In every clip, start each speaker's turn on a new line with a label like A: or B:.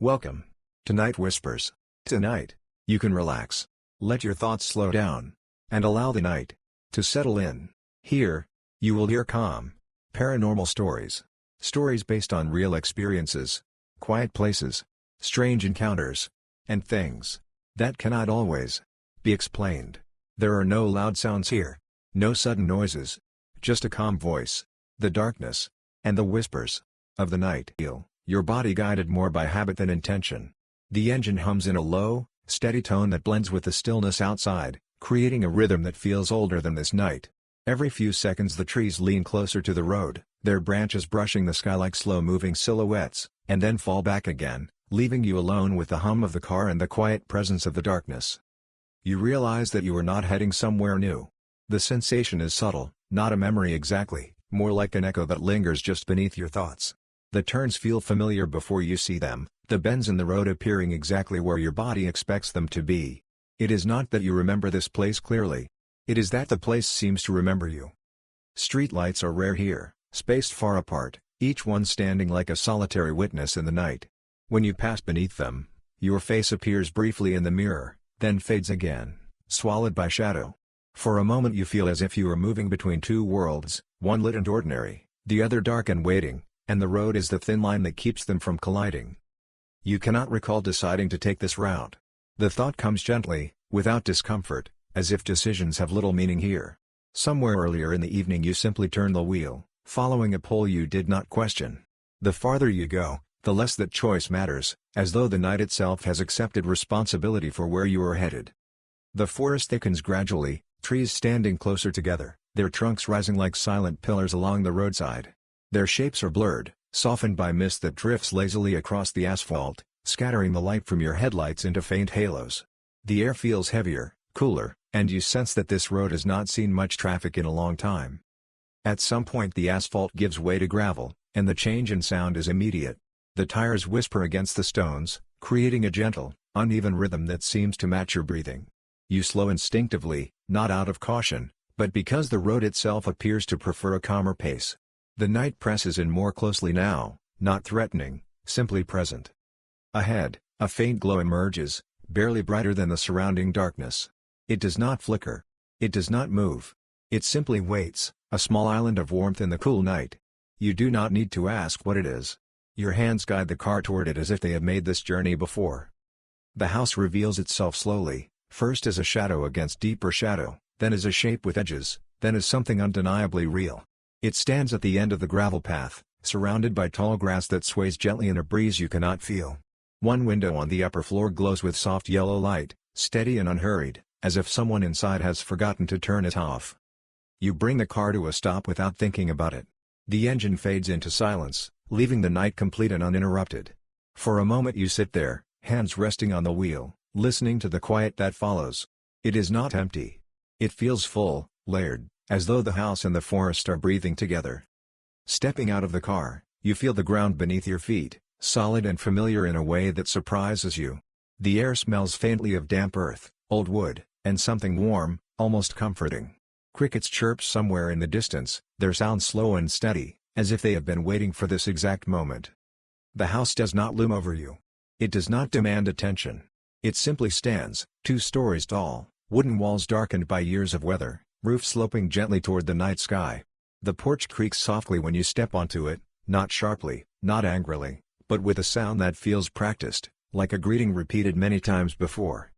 A: Welcome to Night Whispers. Tonight, you can relax, let your thoughts slow down, and allow the night to settle in. Here, you will hear calm, paranormal stories. Stories based on real experiences, quiet places, strange encounters, and things that cannot always be explained. There are no loud sounds here, no sudden noises, just a calm voice, the darkness, and the whispers of the night. Feel your body guided more by habit than intention. The engine hums in a low, steady tone that blends with the stillness outside, creating a rhythm that feels older than this night. Every few seconds the trees lean closer to the road, their branches brushing the sky like slow-moving silhouettes, and then fall back again, leaving you alone with the hum of the car and the quiet presence of the darkness. You realize that you are not heading somewhere new. The sensation is subtle, not a memory exactly, more like an echo that lingers just beneath your thoughts. The turns feel familiar before you see them, the bends in the road appearing exactly where your body expects them to be. It is not that you remember this place clearly. It is that the place seems to remember you. Streetlights are rare here, spaced far apart, each one standing like a solitary witness in the night. When you pass beneath them, your face appears briefly in the mirror, then fades again, swallowed by shadow. For a moment you feel as if you are moving between two worlds, one lit and ordinary, the other dark and waiting, and the road is the thin line that keeps them from colliding. You cannot recall deciding to take this route. The thought comes gently, without discomfort, as if decisions have little meaning here. Somewhere earlier in the evening you simply turned the wheel, following a pull you did not question. The farther you go, the less that choice matters, as though the night itself has accepted responsibility for where you are headed. The forest thickens gradually, trees standing closer together, their trunks rising like silent pillars along the roadside. Their shapes are blurred, softened by mist that drifts lazily across the asphalt, scattering the light from your headlights into faint halos. The air feels heavier, cooler, and you sense that this road has not seen much traffic in a long time. At some point the asphalt gives way to gravel, and the change in sound is immediate. The tires whisper against the stones, creating a gentle, uneven rhythm that seems to match your breathing. You slow instinctively, not out of caution, but because the road itself appears to prefer a calmer pace. The night presses in more closely now, not threatening, simply present. Ahead, a faint glow emerges, barely brighter than the surrounding darkness. It does not flicker. It does not move. It simply waits, a small island of warmth in the cool night. You do not need to ask what it is. Your hands guide the car toward it as if they have made this journey before. The house reveals itself slowly, first as a shadow against deeper shadow, then as a shape with edges, then as something undeniably real. It stands at the end of the gravel path, surrounded by tall grass that sways gently in a breeze you cannot feel. One window on the upper floor glows with soft yellow light, steady and unhurried, as if someone inside has forgotten to turn it off. You bring the car to a stop without thinking about it. The engine fades into silence, leaving the night complete and uninterrupted. For a moment you sit there, hands resting on the wheel, listening to the quiet that follows. It is not empty. It feels full, layered, as though the house and the forest are breathing together. Stepping out of the car, you feel the ground beneath your feet, solid and familiar in a way that surprises you. The air smells faintly of damp earth, old wood, and something warm, almost comforting. Crickets chirp somewhere in the distance, their sound slow and steady, as if they have been waiting for this exact moment. The house does not loom over you. It does not demand attention. It simply stands, 2 stories tall, wooden walls darkened by years of weather, roof sloping gently toward the night sky. The porch creaks softly when you step onto it, not sharply, not angrily, but with a sound that feels practiced, like a greeting repeated many times before.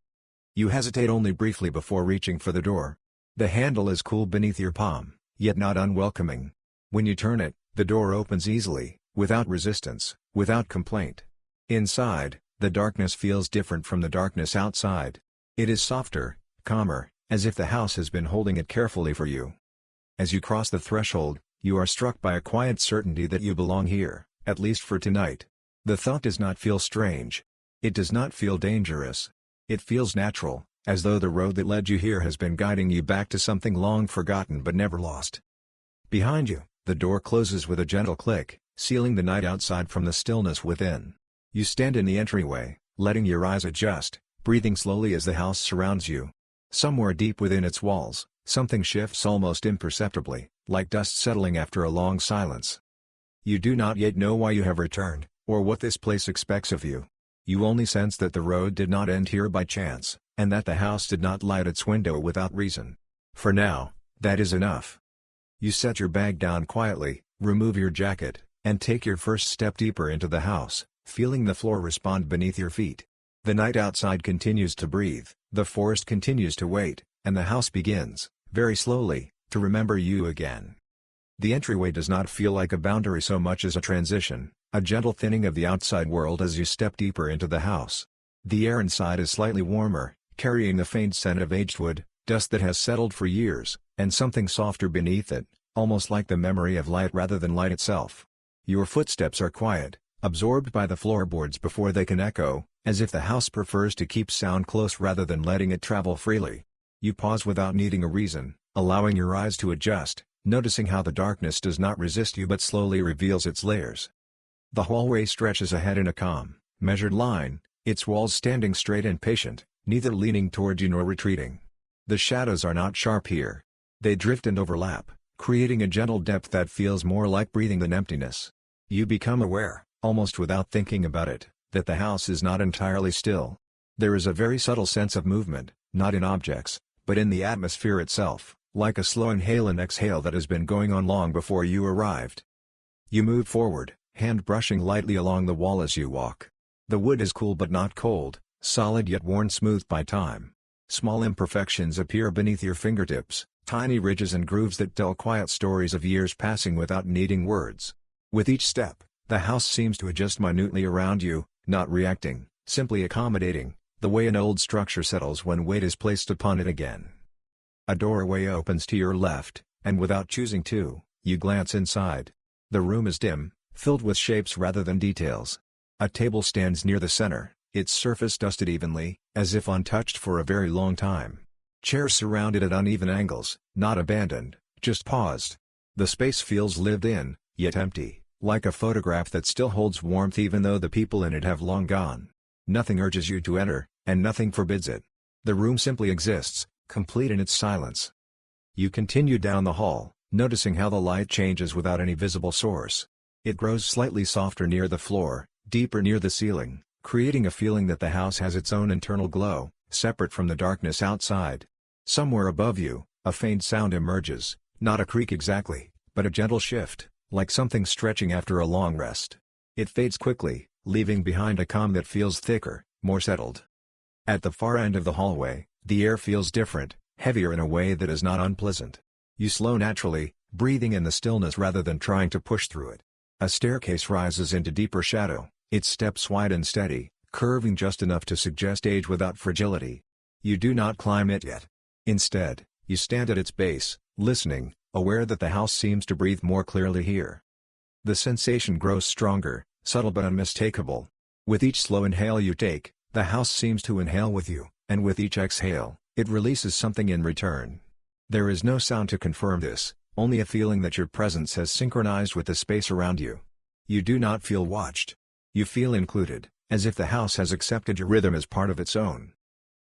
A: You hesitate only briefly before reaching for the door. The handle is cool beneath your palm, yet not unwelcoming. When you turn it, the door opens easily, without resistance, without complaint. Inside, the darkness feels different from the darkness outside. It is softer, calmer, as if the house has been holding it carefully for you. As you cross the threshold, you are struck by a quiet certainty that you belong here, at least for tonight. The thought does not feel strange. It does not feel dangerous. It feels natural, as though the road that led you here has been guiding you back to something long forgotten but never lost. Behind you, the door closes with a gentle click, sealing the night outside from the stillness within. You stand in the entryway, letting your eyes adjust, breathing slowly as the house surrounds you. Somewhere deep within its walls, something shifts almost imperceptibly, like dust settling after a long silence. You do not yet know why you have returned, or what this place expects of you. You only sense that the road did not end here by chance, and that the house did not light its window without reason. For now, that is enough. You set your bag down quietly, remove your jacket, and take your first step deeper into the house, feeling the floor respond beneath your feet. The night outside continues to breathe, the forest continues to wait, and the house begins, very slowly, to remember you again. The entryway does not feel like a boundary so much as a transition, a gentle thinning of the outside world as you step deeper into the house. The air inside is slightly warmer, carrying the faint scent of aged wood, dust that has settled for years, and something softer beneath it, almost like the memory of light rather than light itself. Your footsteps are quiet, absorbed by the floorboards before they can echo, as if the house prefers to keep sound close rather than letting it travel freely. You pause without needing a reason, allowing your eyes to adjust, noticing how the darkness does not resist you but slowly reveals its layers. The hallway stretches ahead in a calm, measured line, its walls standing straight and patient, neither leaning toward you nor retreating. The shadows are not sharp here. They drift and overlap, creating a gentle depth that feels more like breathing than emptiness. You become aware, almost without thinking about it, that the house is not entirely still. There is a very subtle sense of movement, not in objects, but in the atmosphere itself, like a slow inhale and exhale that has been going on long before you arrived. You move forward, hand brushing lightly along the wall as you walk. The wood is cool but not cold, solid yet worn smooth by time. Small imperfections appear beneath your fingertips, tiny ridges and grooves that tell quiet stories of years passing without needing words. With each step, the house seems to adjust minutely around you, not reacting, simply accommodating, the way an old structure settles when weight is placed upon it again. A doorway opens to your left, and without choosing to, you glance inside. The room is dim, filled with shapes rather than details. A table stands near the center, its surface dusted evenly, as if untouched for a very long time. Chairs surround it at uneven angles, not abandoned, just paused. The space feels lived in, yet empty, like a photograph that still holds warmth even though the people in it have long gone. Nothing urges you to enter, and nothing forbids it. The room simply exists, complete in its silence. You continue down the hall, noticing how the light changes without any visible source. It grows slightly softer near the floor, deeper near the ceiling, creating a feeling that the house has its own internal glow, separate from the darkness outside. Somewhere above you, a faint sound emerges, not a creak exactly, but a gentle shift, like something stretching after a long rest. It fades quickly, leaving behind a calm that feels thicker, more settled. At the far end of the hallway, the air feels different, heavier in a way that is not unpleasant. You slow naturally, breathing in the stillness rather than trying to push through it. A staircase rises into deeper shadow, its steps wide and steady, curving just enough to suggest age without fragility. You do not climb it yet. Instead, you stand at its base, listening, aware that the house seems to breathe more clearly here. The sensation grows stronger, subtle but unmistakable. With each slow inhale you take, the house seems to inhale with you, and with each exhale, it releases something in return. There is no sound to confirm this, only a feeling that your presence has synchronized with the space around you. You do not feel watched. You feel included, as if the house has accepted your rhythm as part of its own.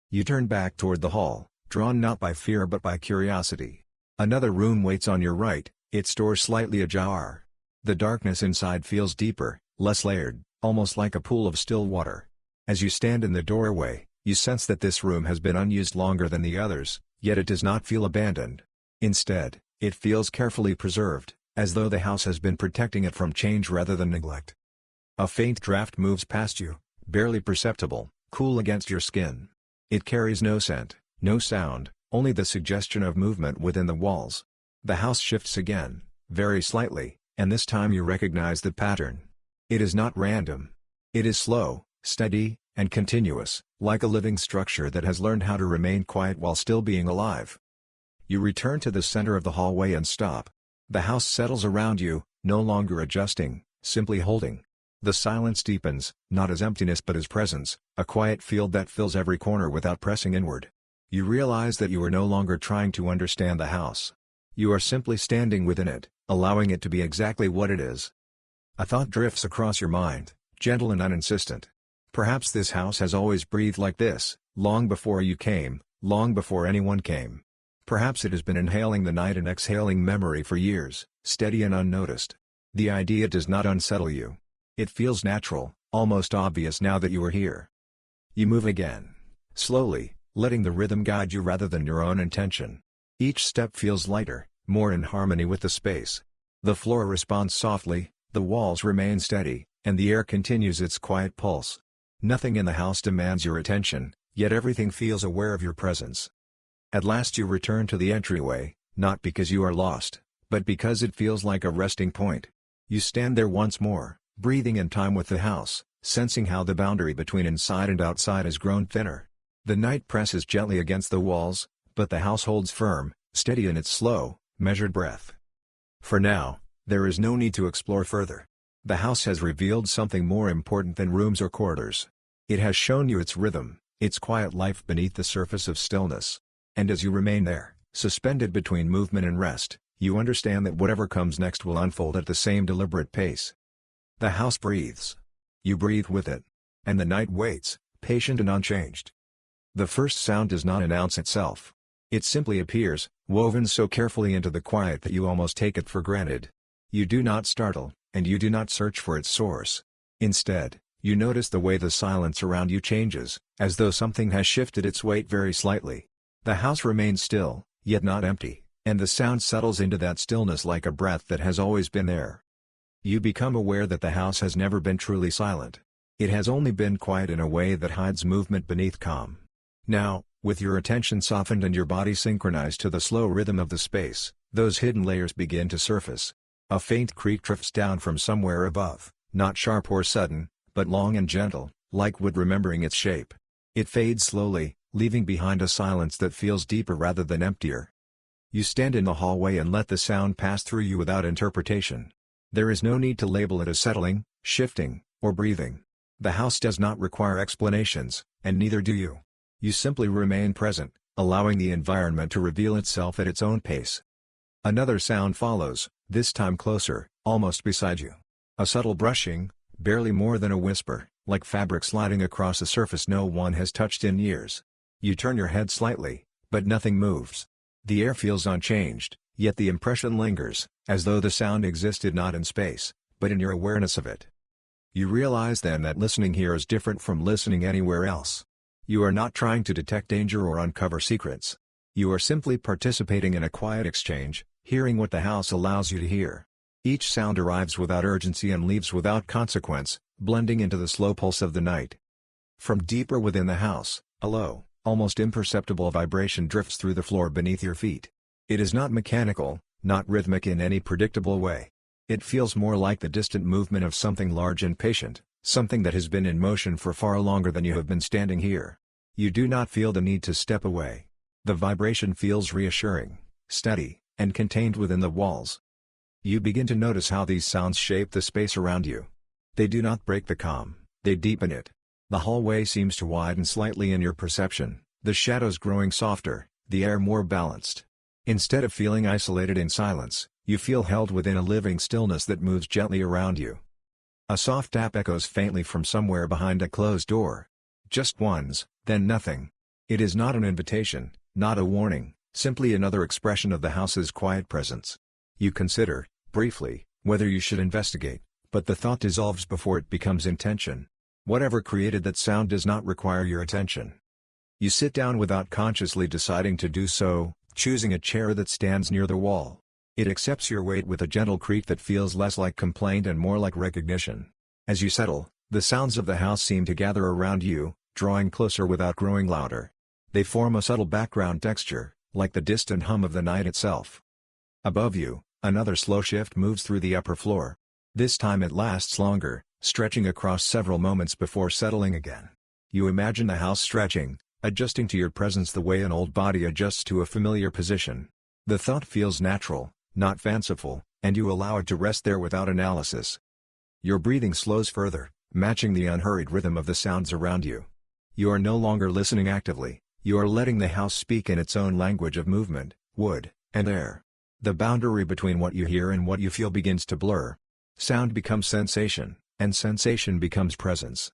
A: You turn back toward the hall, drawn not by fear but by curiosity. Another room waits on your right, its door slightly ajar. The darkness inside feels deeper, less layered, almost like a pool of still water. As you stand in the doorway, you sense that this room has been unused longer than the others, yet it does not feel abandoned. Instead, it feels carefully preserved, as though the house has been protecting it from change rather than neglect. A faint draft moves past you, barely perceptible, cool against your skin. It carries no scent, no sound, only the suggestion of movement within the walls. The house shifts again, very slightly, and this time you recognize the pattern. It is not random. It is slow, steady, and continuous, like a living structure that has learned how to remain quiet while still being alive. You return to the center of the hallway and stop. The house settles around you, no longer adjusting, simply holding. The silence deepens, not as emptiness but as presence, a quiet field that fills every corner without pressing inward. You realize that you are no longer trying to understand the house. You are simply standing within it, allowing it to be exactly what it is. A thought drifts across your mind, gentle and uninsistent. Perhaps this house has always breathed like this, long before you came, long before anyone came. Perhaps it has been inhaling the night and exhaling memory for years, steady and unnoticed. The idea does not unsettle you. It feels natural, almost obvious now that you are here. You move again, slowly, letting the rhythm guide you rather than your own intention. Each step feels lighter, more in harmony with the space. The floor responds softly, the walls remain steady, and the air continues its quiet pulse. Nothing in the house demands your attention, yet everything feels aware of your presence. At last you return to the entryway, not because you are lost, but because it feels like a resting point. You stand there once more, breathing in time with the house, sensing how the boundary between inside and outside has grown thinner. The night presses gently against the walls, but the house holds firm, steady in its slow, measured breath. For now, there is no need to explore further. The house has revealed something more important than rooms or corridors. It has shown you its rhythm, its quiet life beneath the surface of stillness. And as you remain there, suspended between movement and rest, you understand that whatever comes next will unfold at the same deliberate pace. The house breathes. You breathe with it. And the night waits, patient and unchanged. The first sound does not announce itself. It simply appears, woven so carefully into the quiet that you almost take it for granted. You do not startle, and you do not search for its source. Instead, you notice the way the silence around you changes, as though something has shifted its weight very slightly. The house remains still, yet not empty, and the sound settles into that stillness like a breath that has always been there. You become aware that the house has never been truly silent. It has only been quiet in a way that hides movement beneath calm. Now, with your attention softened and your body synchronized to the slow rhythm of the space, those hidden layers begin to surface. A faint creak drifts down from somewhere above, not sharp or sudden, but long and gentle, like wood remembering its shape. It fades slowly, leaving behind a silence that feels deeper rather than emptier. You stand in the hallway and let the sound pass through you without interpretation. There is no need to label it as settling, shifting, or breathing. The house does not require explanations, and neither do you. You simply remain present, allowing the environment to reveal itself at its own pace. Another sound follows, this time closer, almost beside you. A subtle brushing, barely more than a whisper, like fabric sliding across a surface no one has touched in years. You turn your head slightly, but nothing moves. The air feels unchanged, yet the impression lingers, as though the sound existed not in space, but in your awareness of it. You realize then that listening here is different from listening anywhere else. You are not trying to detect danger or uncover secrets. You are simply participating in a quiet exchange, hearing what the house allows you to hear. Each sound arrives without urgency and leaves without consequence, blending into the slow pulse of the night. From deeper within the house, a low, almost imperceptible vibration drifts through the floor beneath your feet. It is not mechanical, not rhythmic in any predictable way. It feels more like the distant movement of something large and patient, something that has been in motion for far longer than you have been standing here. You do not feel the need to step away. The vibration feels reassuring, steady, and contained within the walls. You begin to notice how these sounds shape the space around you. They do not break the calm, they deepen it. The hallway seems to widen slightly in your perception, the shadows growing softer, the air more balanced. Instead of feeling isolated in silence, you feel held within a living stillness that moves gently around you. A soft tap echoes faintly from somewhere behind a closed door. Just once, then nothing. It is not an invitation, not a warning, simply another expression of the house's quiet presence. You consider, briefly, whether you should investigate, but the thought dissolves before it becomes intention. Whatever created that sound does not require your attention. You sit down without consciously deciding to do so, choosing a chair that stands near the wall. It accepts your weight with a gentle creak that feels less like complaint and more like recognition. As you settle, the sounds of the house seem to gather around you, drawing closer without growing louder. They form a subtle background texture, like the distant hum of the night itself. Above you, another slow shift moves through the upper floor. This time it lasts longer, stretching across several moments before settling again. You imagine the house stretching, adjusting to your presence the way an old body adjusts to a familiar position. The thought feels natural, not fanciful, and you allow it to rest there without analysis. Your breathing slows further, matching the unhurried rhythm of the sounds around you. You are no longer listening actively, you are letting the house speak in its own language of movement, wood, and air. The boundary between what you hear and what you feel begins to blur. Sound becomes sensation, and sensation becomes presence.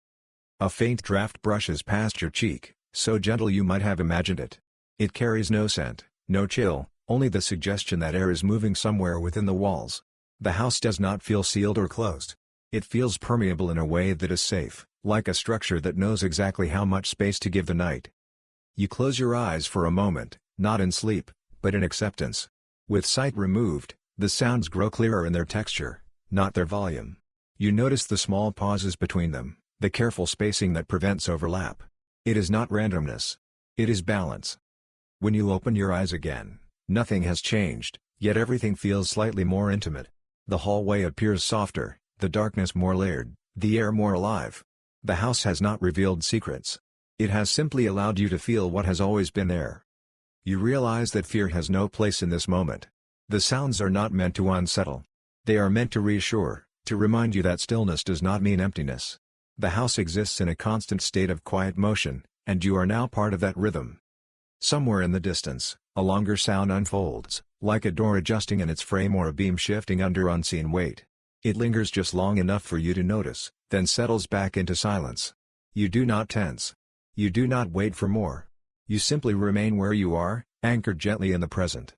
A: A faint draft brushes past your cheek, so gentle you might have imagined it. It carries no scent, no chill, only the suggestion that air is moving somewhere within the walls. The house does not feel sealed or closed. It feels permeable in a way that is safe, like a structure that knows exactly how much space to give the night. You close your eyes for a moment, not in sleep, but in acceptance. With sight removed, the sounds grow clearer in their texture, not their volume. You notice the small pauses between them, the careful spacing that prevents overlap. It is not randomness. It is balance. When you open your eyes again, nothing has changed, yet everything feels slightly more intimate. The hallway appears softer, the darkness more layered, the air more alive. The house has not revealed secrets. It has simply allowed you to feel what has always been there. You realize that fear has no place in this moment. The sounds are not meant to unsettle. They are meant to reassure, to remind you that stillness does not mean emptiness. The house exists in a constant state of quiet motion, and you are now part of that rhythm. Somewhere in the distance, a longer sound unfolds, like a door adjusting in its frame or a beam shifting under unseen weight. It lingers just long enough for you to notice, then settles back into silence. You do not tense. You do not wait for more. You simply remain where you are, anchored gently in the present.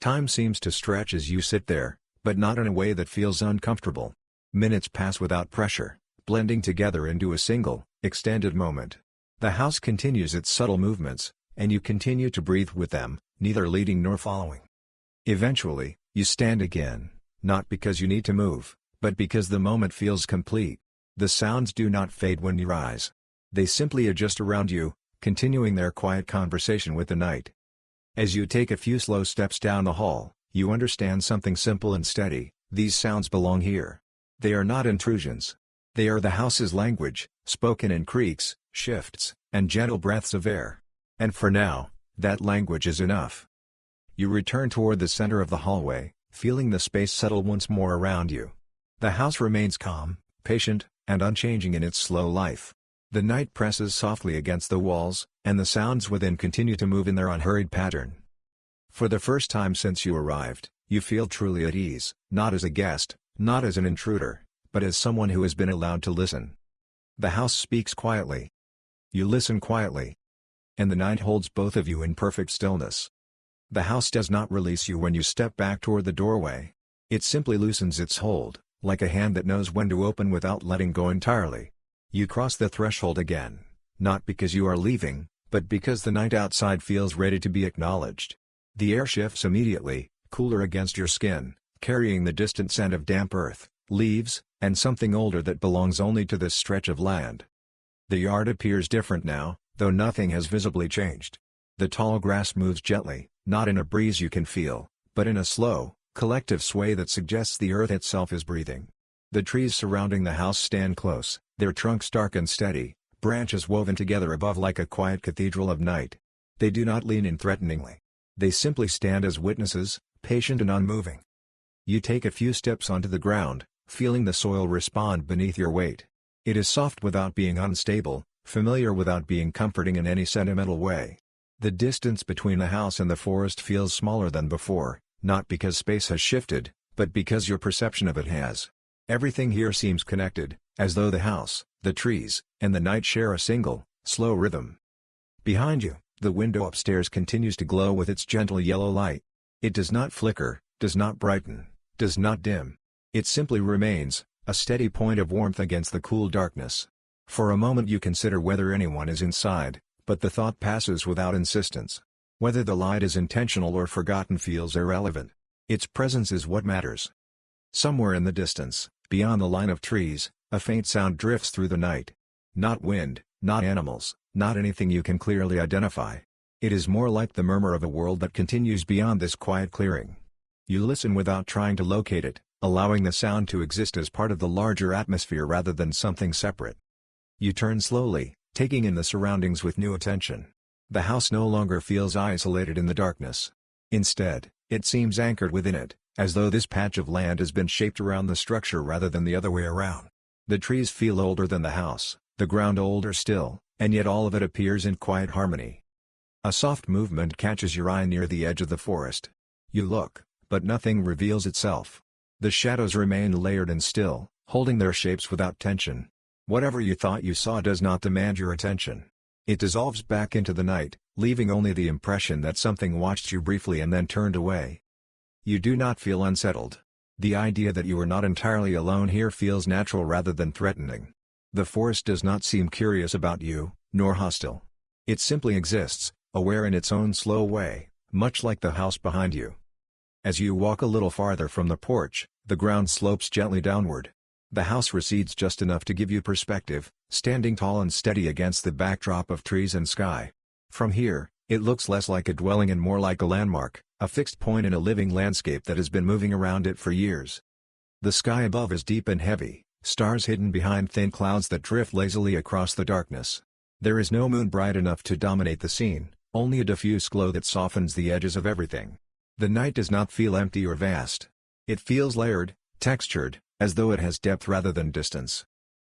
A: Time seems to stretch as you sit there, but not in a way that feels uncomfortable. Minutes pass without pressure, blending together into a single, extended moment. The house continues its subtle movements, and you continue to breathe with them, neither leading nor following. Eventually, you stand again, not because you need to move, but because the moment feels complete. The sounds do not fade when you rise. They simply adjust around you, continuing their quiet conversation with the night. As you take a few slow steps down the hall, you understand something simple and steady: these sounds belong here. They are not intrusions. They are the house's language, spoken in creaks, shifts, and gentle breaths of air. And for now, that language is enough. You return toward the center of the hallway, feeling the space settle once more around you. The house remains calm, patient, and unchanging in its slow life. The night presses softly against the walls, and the sounds within continue to move in their unhurried pattern. For the first time since you arrived, you feel truly at ease, not as a guest, not as an intruder, but as someone who has been allowed to listen. The house speaks quietly. You listen quietly. And the night holds both of you in perfect stillness. The house does not release you when you step back toward the doorway. It simply loosens its hold, like a hand that knows when to open without letting go entirely. You cross the threshold again, not because you are leaving, but because the night outside feels ready to be acknowledged. The air shifts immediately, cooler against your skin, carrying the distant scent of damp earth, leaves, and something older that belongs only to this stretch of land. The yard appears different now, though nothing has visibly changed. The tall grass moves gently, not in a breeze you can feel, but in a slow, collective sway that suggests the earth itself is breathing. The trees surrounding the house stand close, their trunks dark and steady, branches woven together above like a quiet cathedral of night. They do not lean in threateningly. They simply stand as witnesses, patient and unmoving. You take a few steps onto the ground, feeling the soil respond beneath your weight. It is soft without being unstable, familiar without being comforting in any sentimental way. The distance between the house and the forest feels smaller than before, not because space has shifted, but because your perception of it has. Everything here seems connected, as though the house, the trees, and the night share a single, slow rhythm. Behind you, the window upstairs continues to glow with its gentle yellow light. It does not flicker, does not brighten, does not dim. It simply remains, a steady point of warmth against the cool darkness. For a moment you consider whether anyone is inside, but the thought passes without insistence. Whether the light is intentional or forgotten feels irrelevant. Its presence is what matters. Somewhere in the distance, beyond the line of trees, a faint sound drifts through the night. Not wind, not animals, not anything you can clearly identify. It is more like the murmur of a world that continues beyond this quiet clearing. You listen without trying to locate it, allowing the sound to exist as part of the larger atmosphere rather than something separate. You turn slowly, taking in the surroundings with new attention. The house no longer feels isolated in the darkness. Instead, it seems anchored within it, as though this patch of land has been shaped around the structure rather than the other way around. The trees feel older than the house, the ground older still, and yet all of it appears in quiet harmony. A soft movement catches your eye near the edge of the forest. You look, but nothing reveals itself. The shadows remain layered and still, holding their shapes without tension. Whatever you thought you saw does not demand your attention. It dissolves back into the night, leaving only the impression that something watched you briefly and then turned away. You do not feel unsettled. The idea that you are not entirely alone here feels natural rather than threatening. The forest does not seem curious about you, nor hostile. It simply exists, aware in its own slow way, much like the house behind you. As you walk a little farther from the porch, the ground slopes gently downward. The house recedes just enough to give you perspective, standing tall and steady against the backdrop of trees and sky. From here, it looks less like a dwelling and more like a landmark, a fixed point in a living landscape that has been moving around it for years. The sky above is deep and heavy, stars hidden behind thin clouds that drift lazily across the darkness. There is no moon bright enough to dominate the scene, only a diffuse glow that softens the edges of everything. The night does not feel empty or vast. It feels layered, textured, as though it has depth rather than distance.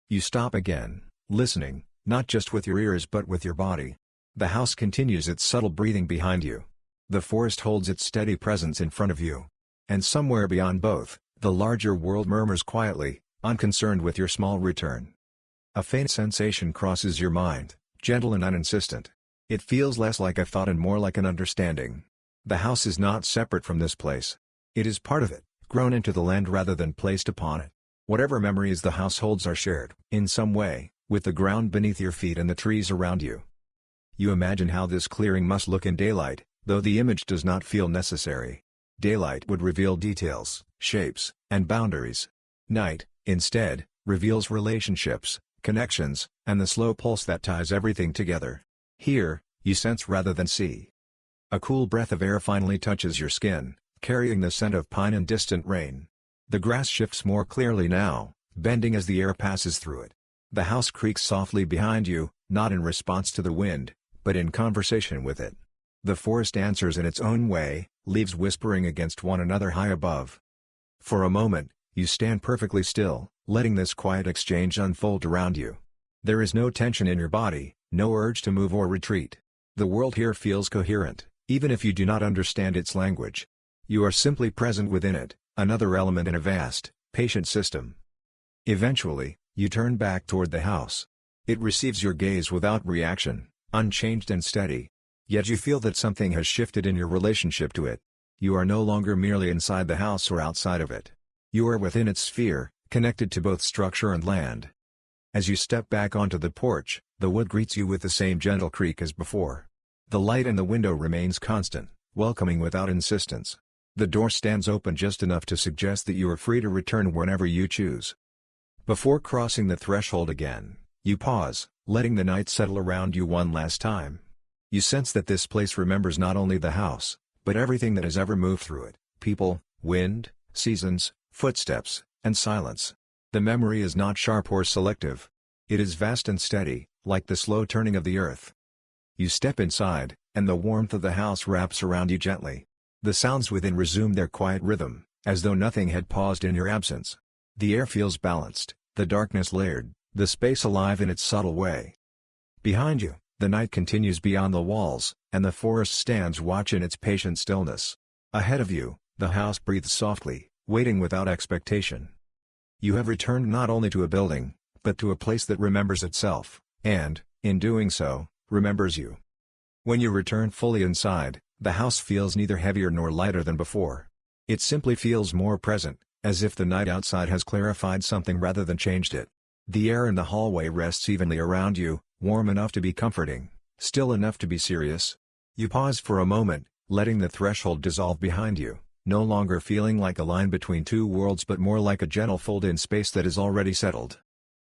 A: You stop again, listening, not just with your ears but with your body. The house continues its subtle breathing behind you. The forest holds its steady presence in front of you. And somewhere beyond both, the larger world murmurs quietly, unconcerned with your small return. A faint sensation crosses your mind, gentle and uninsistent. It feels less like a thought and more like an understanding. The house is not separate from this place. It is part of it, grown into the land rather than placed upon it. Whatever memories the house holds are shared, in some way, with the ground beneath your feet and the trees around you. You imagine how this clearing must look in daylight, though the image does not feel necessary. Daylight would reveal details, shapes, and boundaries. Night, instead, reveals relationships, connections, and the slow pulse that ties everything together. Here, you sense rather than see. A cool breath of air finally touches your skin, carrying the scent of pine and distant rain. The grass shifts more clearly now, bending as the air passes through it. The house creaks softly behind you, not in response to the wind, but in conversation with it. The forest answers in its own way, leaves whispering against one another high above. For a moment, you stand perfectly still, letting this quiet exchange unfold around you. There is no tension in your body, no urge to move or retreat. The world here feels coherent, even if you do not understand its language. You are simply present within it, another element in a vast, patient system. Eventually, you turn back toward the house. It receives your gaze without reaction, unchanged and steady. Yet you feel that something has shifted in your relationship to it. You are no longer merely inside the house or outside of it. You are within its sphere, connected to both structure and land. As you step back onto the porch, the wood greets you with the same gentle creak as before. The light in the window remains constant, welcoming without insistence. The door stands open just enough to suggest that you are free to return whenever you choose. Before crossing the threshold again, you pause, letting the night settle around you one last time. You sense that this place remembers not only the house, but everything that has ever moved through it: people, wind, seasons, footsteps, and silence. The memory is not sharp or selective. It is vast and steady, like the slow turning of the earth. You step inside, and the warmth of the house wraps around you gently. The sounds within resume their quiet rhythm, as though nothing had paused in your absence. The air feels balanced, the darkness layered, the space alive in its subtle way. Behind you, the night continues beyond the walls, and the forest stands watch in its patient stillness. Ahead of you, the house breathes softly, waiting without expectation. You have returned not only to a building, but to a place that remembers itself, and, in doing so, remembers you. When you return fully inside, the house feels neither heavier nor lighter than before. It simply feels more present, as if the night outside has clarified something rather than changed it. The air in the hallway rests evenly around you, warm enough to be comforting, still enough to be serious. You pause for a moment, letting the threshold dissolve behind you, no longer feeling like a line between two worlds but more like a gentle fold in space that is already settled.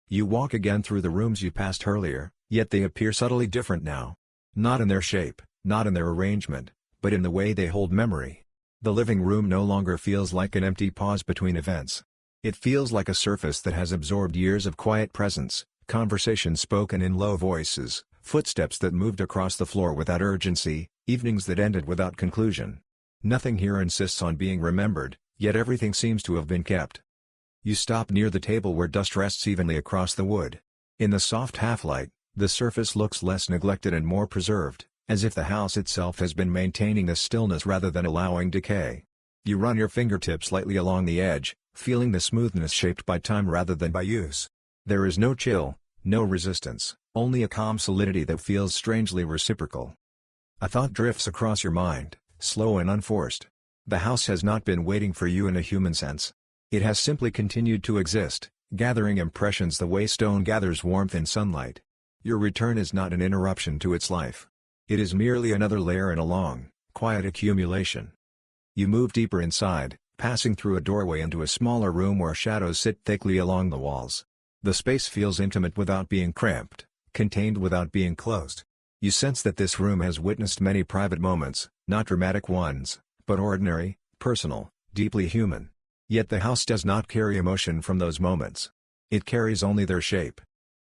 A: You walk again through the rooms you passed earlier, yet they appear subtly different now. Not in their shape, not in their arrangement, but in the way they hold memory. The living room no longer feels like an empty pause between events. It feels like a surface that has absorbed years of quiet presence, conversations spoken in low voices, footsteps that moved across the floor without urgency, evenings that ended without conclusion. Nothing here insists on being remembered, yet everything seems to have been kept. You stop near the table where dust rests evenly across the wood. In the soft half-light, the surface looks less neglected and more preserved, as if the house itself has been maintaining the stillness rather than allowing decay. You run your fingertips lightly along the edge, feeling the smoothness shaped by time rather than by use. There is no chill, no resistance, only a calm solidity that feels strangely reciprocal. A thought drifts across your mind, slow and unforced. The house has not been waiting for you in a human sense. It has simply continued to exist, gathering impressions the way stone gathers warmth in sunlight. Your return is not an interruption to its life. It is merely another layer in a long, quiet accumulation. You move deeper inside, passing through a doorway into a smaller room where shadows sit thickly along the walls. The space feels intimate without being cramped, contained without being closed. You sense that this room has witnessed many private moments, not dramatic ones, but ordinary, personal, deeply human. Yet the house does not carry emotion from those moments. It carries only their shape.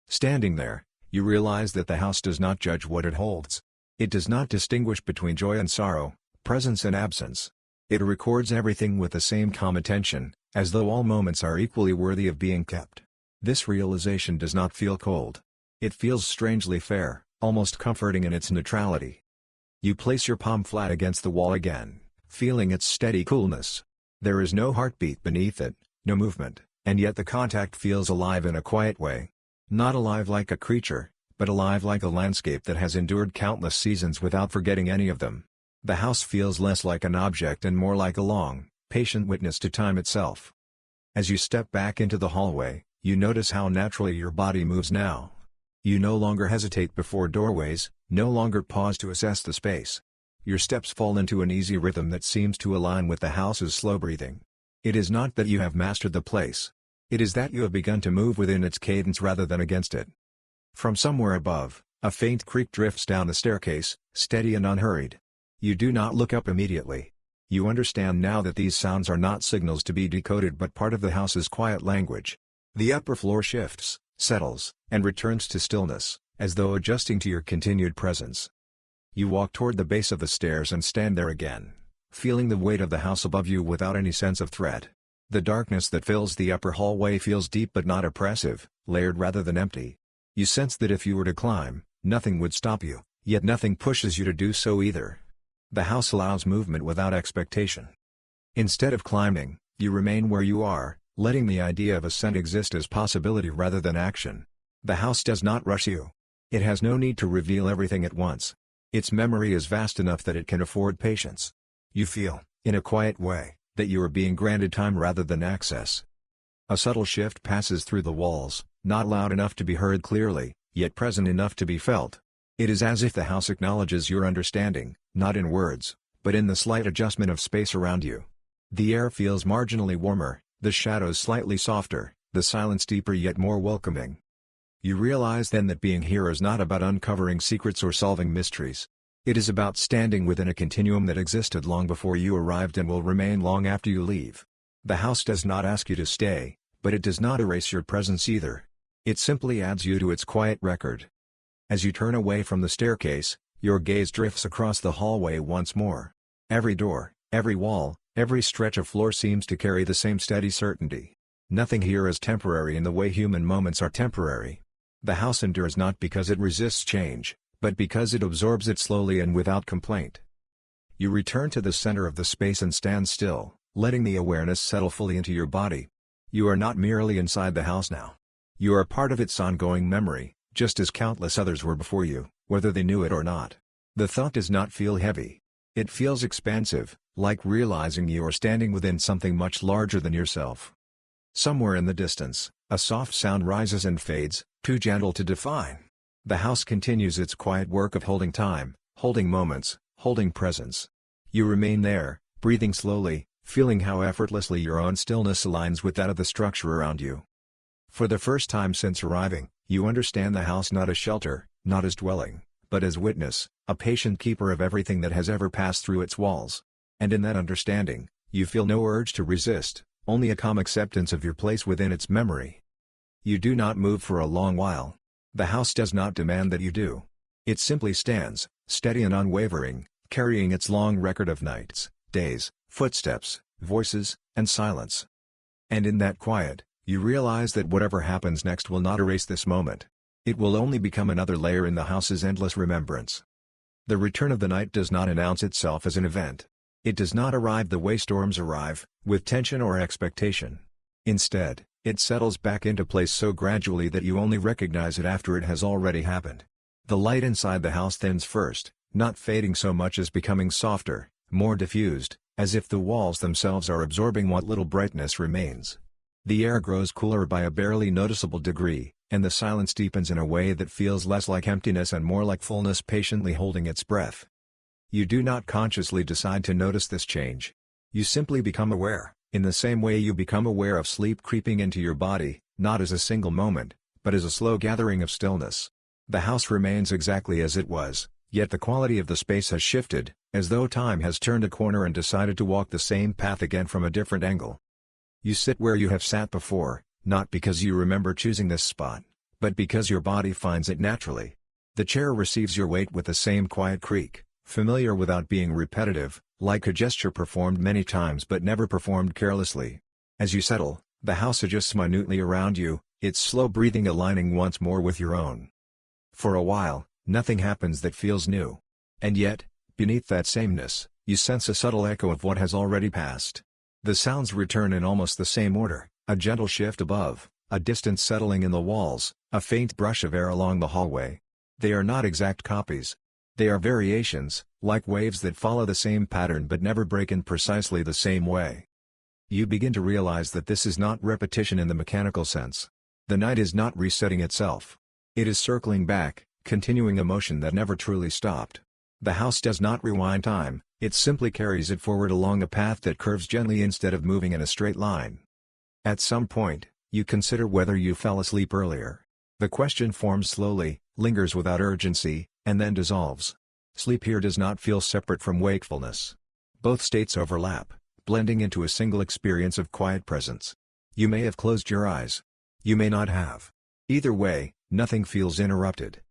A: Standing there, you realize that the house does not judge what it holds. It does not distinguish between joy and sorrow, presence and absence. It records everything with the same calm attention, as though all moments are equally worthy of being kept. This realization does not feel cold. It feels strangely fair, almost comforting in its neutrality. You place your palm flat against the wall again, feeling its steady coolness. There is no heartbeat beneath it, no movement, and yet the contact feels alive in a quiet way. Not alive like a creature, but alive like a landscape that has endured countless seasons without forgetting any of them. The house feels less like an object and more like a long, patient witness to time itself. As you step back into the hallway, you notice how naturally your body moves now. You no longer hesitate before doorways, no longer pause to assess the space. Your steps fall into an easy rhythm that seems to align with the house's slow breathing. It is not that you have mastered the place. It is that you have begun to move within its cadence rather than against it. From somewhere above, a faint creak drifts down the staircase, steady and unhurried. You do not look up immediately. You understand now that these sounds are not signals to be decoded but part of the house's quiet language. The upper floor shifts, settles, and returns to stillness, as though adjusting to your continued presence. You walk toward the base of the stairs and stand there again, feeling the weight of the house above you without any sense of threat. The darkness that fills the upper hallway feels deep but not oppressive, layered rather than empty. You sense that if you were to climb, nothing would stop you, yet nothing pushes you to do so either. The house allows movement without expectation. Instead of climbing, you remain where you are, letting the idea of ascent exist as possibility rather than action. The house does not rush you. It has no need to reveal everything at once. Its memory is vast enough that it can afford patience. You feel, in a quiet way, that you are being granted time rather than access. A subtle shift passes through the walls, not loud enough to be heard clearly, yet present enough to be felt. It is as if the house acknowledges your understanding, not in words, but in the slight adjustment of space around you. The air feels marginally warmer, the shadows slightly softer, the silence deeper yet more welcoming. You realize then that being here is not about uncovering secrets or solving mysteries. It is about standing within a continuum that existed long before you arrived and will remain long after you leave. The house does not ask you to stay, but it does not erase your presence either. It simply adds you to its quiet record. As you turn away from the staircase, your gaze drifts across the hallway once more. Every door, every wall, every stretch of floor seems to carry the same steady certainty. Nothing here is temporary in the way human moments are temporary. The house endures not because it resists change, but because it absorbs it slowly and without complaint. You return to the center of the space and stand still, letting the awareness settle fully into your body. You are not merely inside the house now. You are part of its ongoing memory, just as countless others were before you, whether they knew it or not. The thought does not feel heavy. It feels expansive, like realizing you are standing within something much larger than yourself. Somewhere in the distance, a soft sound rises and fades, too gentle to define. The house continues its quiet work of holding time, holding moments, holding presence. You remain there, breathing slowly, feeling how effortlessly your own stillness aligns with that of the structure around you. For the first time since arriving, you understand the house not as shelter, not as dwelling, but as witness, a patient keeper of everything that has ever passed through its walls. And in that understanding, you feel no urge to resist, only a calm acceptance of your place within its memory. You do not move for a long while. The house does not demand that you do. It simply stands, steady and unwavering, carrying its long record of nights, days, footsteps, voices, and silence. And in that quiet, you realize that whatever happens next will not erase this moment. It will only become another layer in the house's endless remembrance. The return of the night does not announce itself as an event. It does not arrive the way storms arrive, with tension or expectation. Instead, it settles back into place so gradually that you only recognize it after it has already happened. The light inside the house thins first, not fading so much as becoming softer, more diffused, as if the walls themselves are absorbing what little brightness remains. The air grows cooler by a barely noticeable degree, and the silence deepens in a way that feels less like emptiness and more like fullness patiently holding its breath. You do not consciously decide to notice this change. You simply become aware, in the same way you become aware of sleep creeping into your body, not as a single moment, but as a slow gathering of stillness. The house remains exactly as it was, yet the quality of the space has shifted, as though time has turned a corner and decided to walk the same path again from a different angle. You sit where you have sat before, not because you remember choosing this spot, but because your body finds it naturally. The chair receives your weight with the same quiet creak, familiar without being repetitive, like a gesture performed many times but never performed carelessly. As you settle, the house adjusts minutely around you, its slow breathing aligning once more with your own. For a while, nothing happens that feels new. And yet, beneath that sameness, you sense a subtle echo of what has already passed. The sounds return in almost the same order, a gentle shift above, a distant settling in the walls, a faint brush of air along the hallway. They are not exact copies. They are variations, like waves that follow the same pattern but never break in precisely the same way. You begin to realize that this is not repetition in the mechanical sense. The night is not resetting itself. It is circling back, continuing a motion that never truly stopped. The house does not rewind time, it simply carries it forward along a path that curves gently instead of moving in a straight line. At some point, you consider whether you fell asleep earlier. The question forms slowly, lingers without urgency, and then dissolves. Sleep here does not feel separate from wakefulness. Both states overlap, blending into a single experience of quiet presence. You may have closed your eyes. You may not have. Either way, nothing feels interrupted.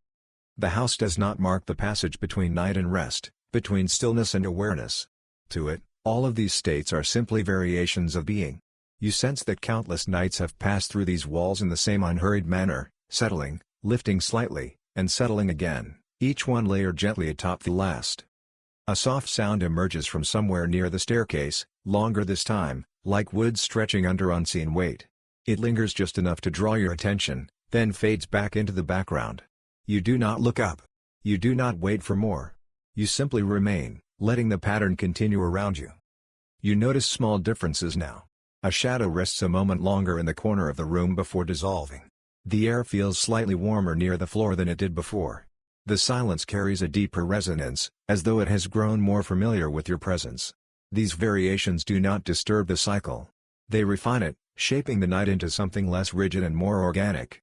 A: The house does not mark the passage between night and rest, between stillness and awareness. To it, all of these states are simply variations of being. You sense that countless nights have passed through these walls in the same unhurried manner, settling, lifting slightly, and settling again, each one layered gently atop the last. A soft sound emerges from somewhere near the staircase, longer this time, like wood stretching under unseen weight. It lingers just enough to draw your attention, then fades back into the background. You do not look up. You do not wait for more. You simply remain, letting the pattern continue around you. You notice small differences now. A shadow rests a moment longer in the corner of the room before dissolving. The air feels slightly warmer near the floor than it did before. The silence carries a deeper resonance, as though it has grown more familiar with your presence. These variations do not disturb the cycle. They refine it, shaping the night into something less rigid and more organic.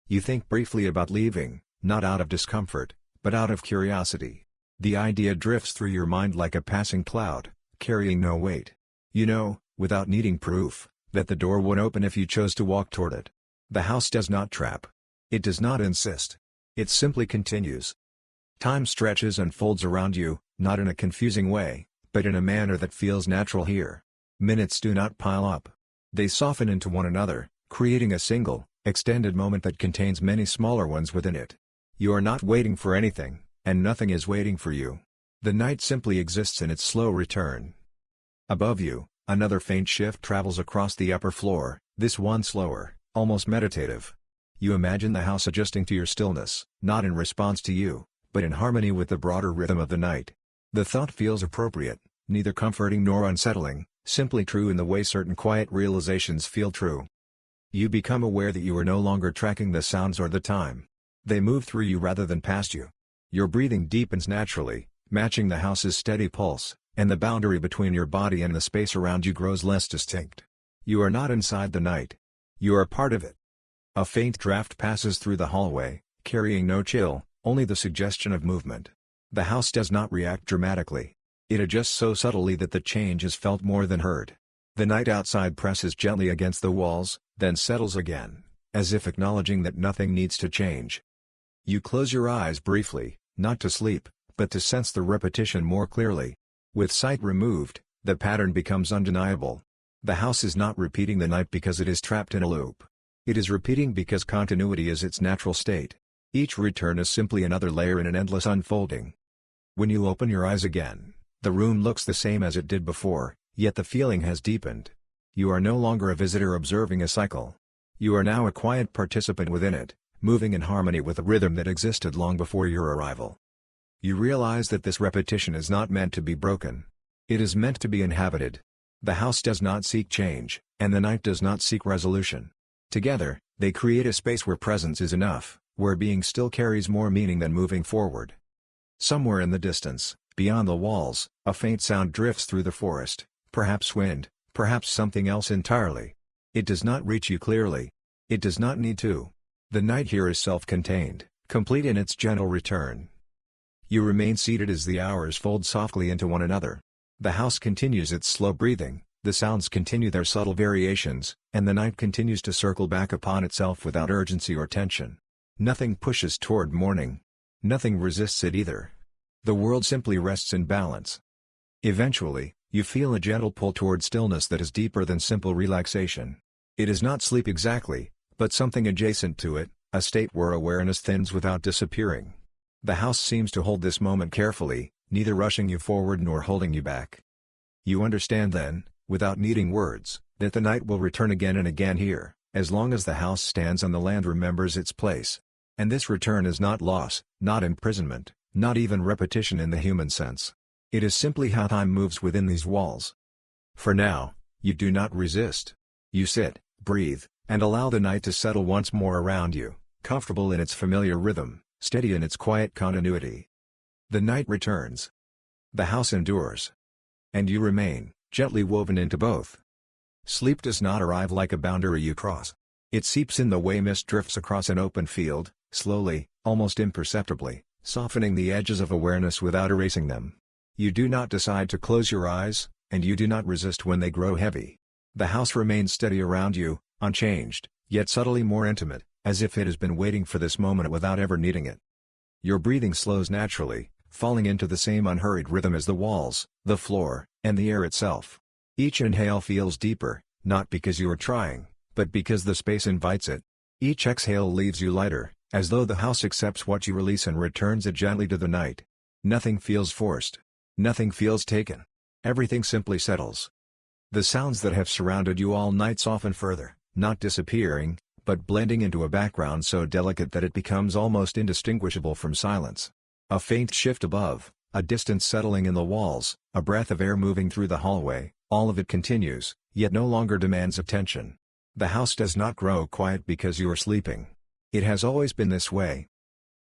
A: You think briefly about leaving, not out of discomfort, but out of curiosity. The idea drifts through your mind like a passing cloud, carrying no weight. You know, without needing proof, that the door would open if you chose to walk toward it. The house does not trap. It does not insist. It simply continues. Time stretches and folds around you, not in a confusing way, but in a manner that feels natural here. Minutes do not pile up. They soften into one another, creating a single, extended moment that contains many smaller ones within it. You are not waiting for anything, and nothing is waiting for you. The night simply exists in its slow return. Above you, another faint shift travels across the upper floor, this one slower, almost meditative. You imagine the house adjusting to your stillness, not in response to you, but in harmony with the broader rhythm of the night. The thought feels appropriate, neither comforting nor unsettling, simply true in the way certain quiet realizations feel true. You become aware that you are no longer tracking the sounds or the time. They move through you rather than past you. Your breathing deepens naturally, matching the house's steady pulse, and the boundary between your body and the space around you grows less distinct. You are not inside the night. You are part of it. A faint draft passes through the hallway, carrying no chill, only the suggestion of movement. The house does not react dramatically. It adjusts so subtly that the change is felt more than heard. The night outside presses gently against the walls, then settles again, as if acknowledging that nothing needs to change. You close your eyes briefly, not to sleep, but to sense the repetition more clearly. With sight removed, the pattern becomes undeniable. The house is not repeating the night because it is trapped in a loop. It is repeating because continuity is its natural state. Each return is simply another layer in an endless unfolding. When you open your eyes again, the room looks the same as it did before, yet the feeling has deepened. You are no longer a visitor observing a cycle. You are now a quiet participant within it, moving in harmony with a rhythm that existed long before your arrival. You realize that this repetition is not meant to be broken. It is meant to be inhabited. The house does not seek change, and the night does not seek resolution. Together, they create a space where presence is enough, where being still carries more meaning than moving forward. Somewhere in the distance, beyond the walls, a faint sound drifts through the forest, perhaps wind, perhaps something else entirely. It does not reach you clearly. It does not need to. The night here is self-contained, complete in its gentle return. You remain seated as the hours fold softly into one another. The house continues its slow breathing, the sounds continue their subtle variations, and the night continues to circle back upon itself without urgency or tension. Nothing pushes toward morning. Nothing resists it either. The world simply rests in balance. Eventually, you feel a gentle pull toward stillness that is deeper than simple relaxation. It is not sleep exactly, but something adjacent to it, a state where awareness thins without disappearing. The house seems to hold this moment carefully, neither rushing you forward nor holding you back. You understand then, without needing words, that the night will return again and again here, as long as the house stands and the land remembers its place. And this return is not loss, not imprisonment, not even repetition in the human sense. It is simply how time moves within these walls. For now, you do not resist. You sit, breathe, and allow the night to settle once more around you, comfortable in its familiar rhythm, steady in its quiet continuity. The night returns. The house endures. And you remain, gently woven into both. Sleep does not arrive like a boundary you cross. It seeps in the way mist drifts across an open field, slowly, almost imperceptibly, softening the edges of awareness without erasing them. You do not decide to close your eyes, and you do not resist when they grow heavy. The house remains steady around you, unchanged, yet subtly more intimate, as if it has been waiting for this moment without ever needing it. Your breathing slows naturally, falling into the same unhurried rhythm as the walls, the floor, and the air itself. Each inhale feels deeper, not because you are trying, but because the space invites it. Each exhale leaves you lighter, as though the house accepts what you release and returns it gently to the night. Nothing feels forced. Nothing feels taken. Everything simply settles. The sounds that have surrounded you all night soften further, not disappearing, but blending into a background so delicate that it becomes almost indistinguishable from silence. A faint shift above, a distance settling in the walls, a breath of air moving through the hallway, all of it continues, yet no longer demands attention. The house does not grow quiet because you are sleeping. It has always been this way.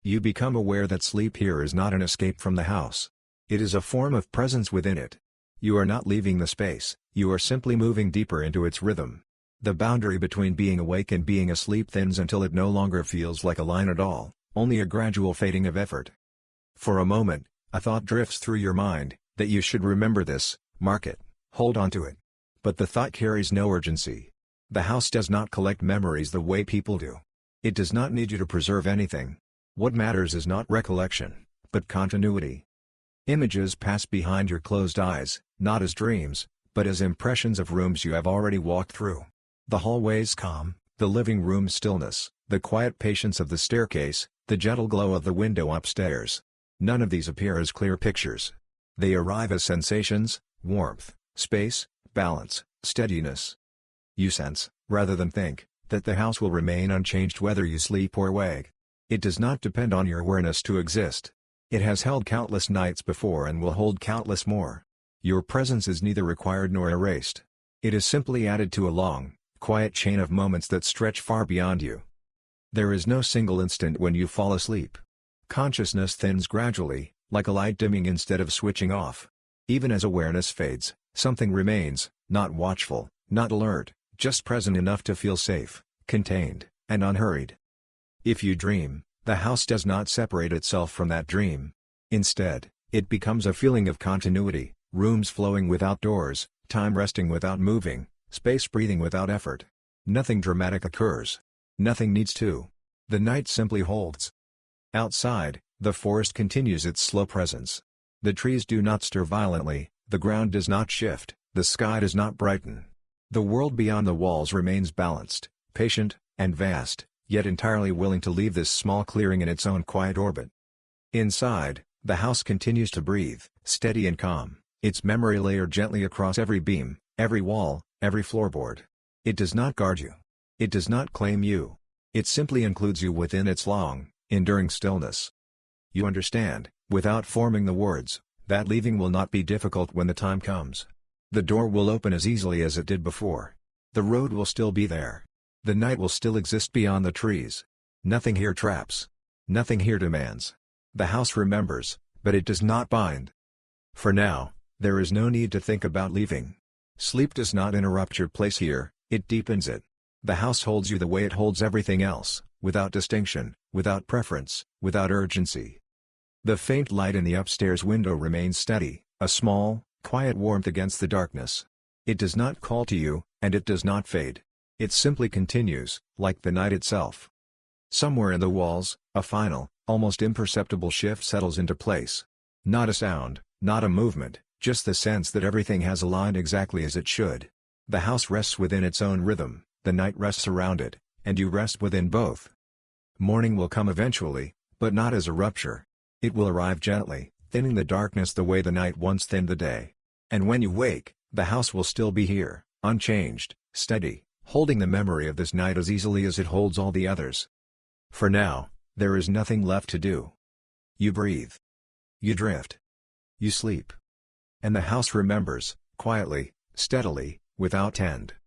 A: You become aware that sleep here is not an escape from the house. It is a form of presence within it. You are not leaving the space, you are simply moving deeper into its rhythm. The boundary between being awake and being asleep thins until it no longer feels like a line at all, only a gradual fading of effort. For a moment, a thought drifts through your mind, that you should remember this, mark it, hold on to it. But the thought carries no urgency. The house does not collect memories the way people do. It does not need you to preserve anything. What matters is not recollection, but continuity. Images pass behind your closed eyes, not as dreams, but as impressions of rooms you have already walked through. The hallway's calm, the living room's stillness, the quiet patience of the staircase, the gentle glow of the window upstairs. None of these appear as clear pictures. They arrive as sensations, warmth, space, balance, steadiness. You sense, rather than think, that the house will remain unchanged whether you sleep or wake. It does not depend on your awareness to exist. It has held countless nights before and will hold countless more. Your presence is neither required nor erased. It is simply added to a long, quiet chain of moments that stretch far beyond you. There is no single instant when you fall asleep. Consciousness thins gradually, like a light dimming instead of switching off. Even as awareness fades, something remains, not watchful, not alert, just present enough to feel safe, contained, and unhurried. If you dream, the house does not separate itself from that dream. Instead, it becomes a feeling of continuity, rooms flowing without doors, time resting without moving, space breathing without effort. Nothing dramatic occurs. Nothing needs to. The night simply holds. Outside, the forest continues its slow presence. The trees do not stir violently, the ground does not shift, the sky does not brighten. The world beyond the walls remains balanced, patient, and vast, yet entirely willing to leave this small clearing in its own quiet orbit. Inside, the house continues to breathe, steady and calm, its memory layered gently across every beam, every wall, every floorboard. It does not guard you. It does not claim you. It simply includes you within its long, enduring stillness. You understand, without forming the words, That leaving will not be difficult when the time comes. The door will open as easily as it did before. The road will still be there. The night will still exist beyond the trees. Nothing here traps. Nothing here demands. The house remembers, but it does not bind. For now, there is no need to think about leaving. Sleep does not interrupt your place here, it deepens it. The house holds you the way it holds everything else, without distinction, without preference, without urgency. The faint light in the upstairs window remains steady, a small, quiet warmth against the darkness. It does not call to you, and it does not fade. It simply continues, like the night itself. Somewhere in the walls, a final, almost imperceptible shift settles into place. Not a sound, not a movement, just the sense that everything has aligned exactly as it should. The house rests within its own rhythm, the night rests around it, and you rest within both. Morning will come eventually, but not as a rupture. It will arrive gently, thinning the darkness the way the night once thinned the day. And when you wake, the house will still be here, unchanged, steady, holding the memory of this night as easily as it holds all the others. For now, there is nothing left to do. You breathe. You drift. You sleep. And the house remembers, quietly, steadily, without end.